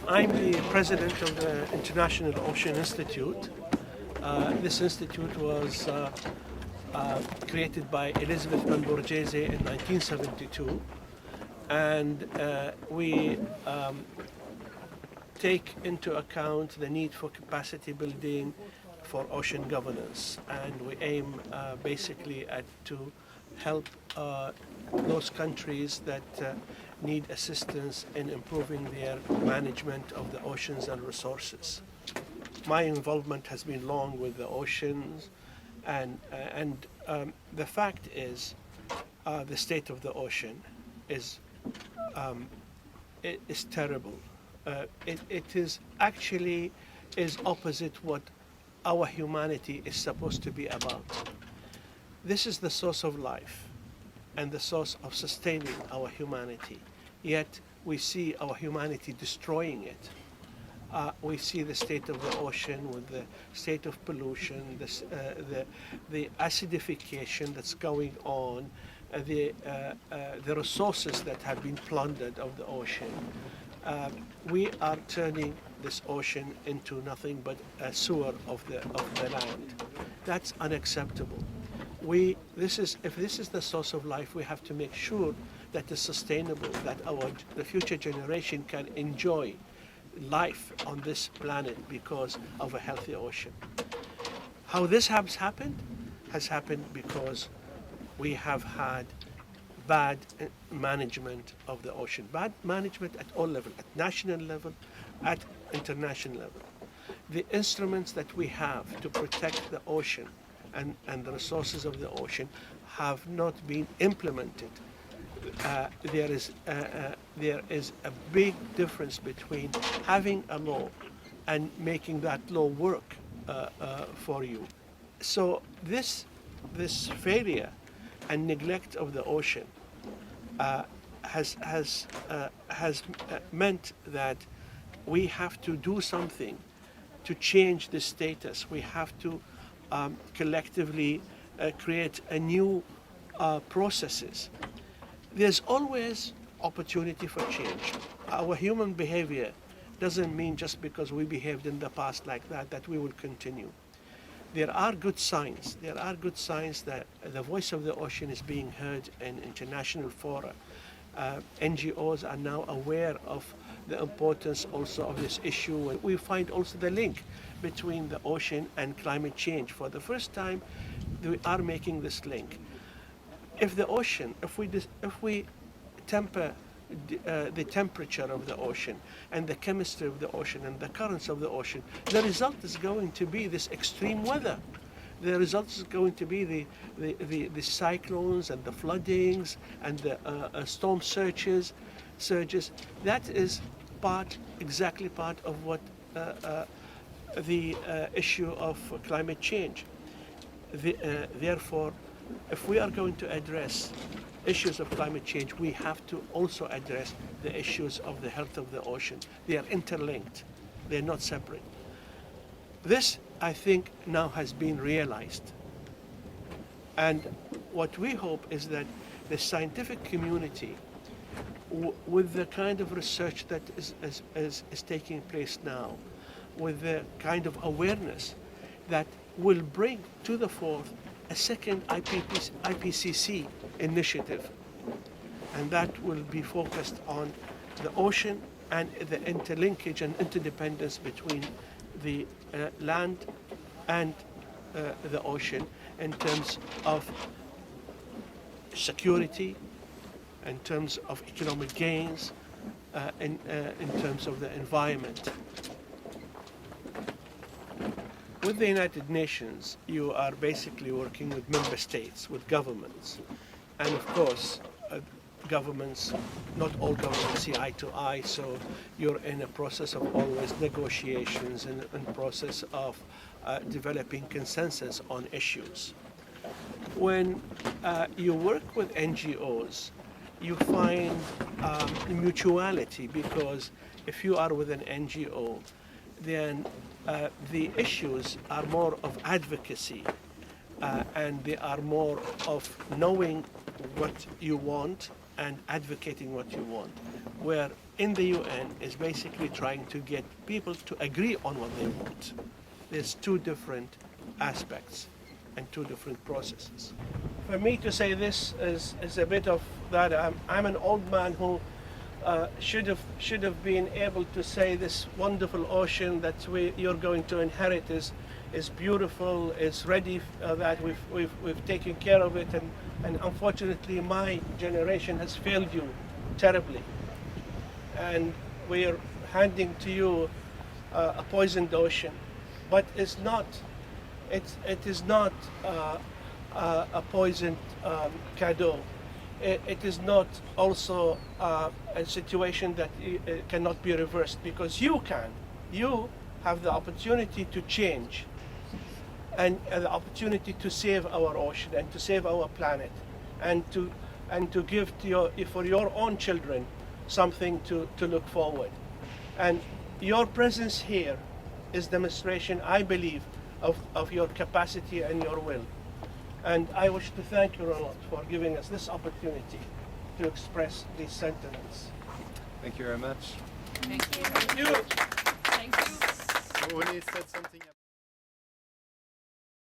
I'm the president of the International Ocean Institute. This institute was created by Elizabeth Borghese in 1972, and we take into account the need for capacity building for ocean governance, and we aim basically to help those countries that need assistance in improving their management of the oceans and resources. My involvement has been long with the oceans, and the fact is the state of the ocean is terrible. It is actually is opposite what our humanity is supposed to be about. This is the source of life and the source of sustaining our humanity. Yet we see our humanity destroying it. We see the state of the ocean with the state of pollution, the acidification that's going on, the resources that have been plundered of the ocean. We are turning this ocean into nothing but a sewer of the land. That's unacceptable. If this is the source of life, we have to make sure that it's sustainable, that the future generation can enjoy life on this planet because of a healthy ocean. How this has happened because we have had bad management of the ocean, bad management at all levels, at national level, at international level. The instruments that we have to protect the ocean and the resources of the ocean have not been implemented. There is a big difference between having a law and making that law work for you. So this failure and neglect of the ocean has meant that we have to do something to change the status. We have to collectively create a new processes. There's always opportunity for change. Our human behavior doesn't mean just because we behaved in the past like that we will continue. There are good signs. There are good signs that the voice of the ocean is being heard in international fora. NGOs are now aware of the importance also of this issue. We find also the link between the ocean and climate change. For the first time, we are making this link. If the ocean, if we temper the temperature of the ocean and the chemistry of the ocean and the currents of the ocean, the result is going to be this extreme weather. The result is going to be the cyclones and the floodings and the storm surges. That is exactly part of what the issue of climate change. Therefore, if we are going to address issues of climate change, we have to also address the issues of the health of the ocean. They are interlinked. They're not separate. This, I think, now has been realized. And what we hope is that the scientific community, with the kind of research that is taking place now, with the kind of awareness that will bring to the fore a second IPCC initiative, and that will be focused on the ocean and the interlinkage and interdependence between the land and the ocean in terms of security, in terms of economic gains, in terms of the environment. With the United Nations, you are basically working with member states, with governments. And of course, governments, not all governments see eye to eye, so you're in a process of always negotiations and a process of developing consensus on issues. When you work with NGOs, you find mutuality, because if you are with an NGO, then the issues are more of advocacy, and they are more of knowing what you want and advocating what you want, where in the UN is basically trying to get people to agree on what they want. There's two different aspects and two different processes. For me to say this is a bit of that. I'm an old man who should have been able to say this wonderful ocean that you're going to inherit is beautiful, is ready, that we've taken care of it, and unfortunately my generation has failed you terribly, and we're handing to you a poisoned ocean. But it is not a poisoned cadeau. It is not also a situation that cannot be reversed, because you have the opportunity to change, and the opportunity to save our ocean and to save our planet, and to give for your own children something to look forward. And your presence here is demonstration, I believe, of your capacity and your will. And I wish to thank you, Ronald, for giving us this opportunity to express these sentiments. Thank you very much. Thank you. Thank you. Thank you. So when he said something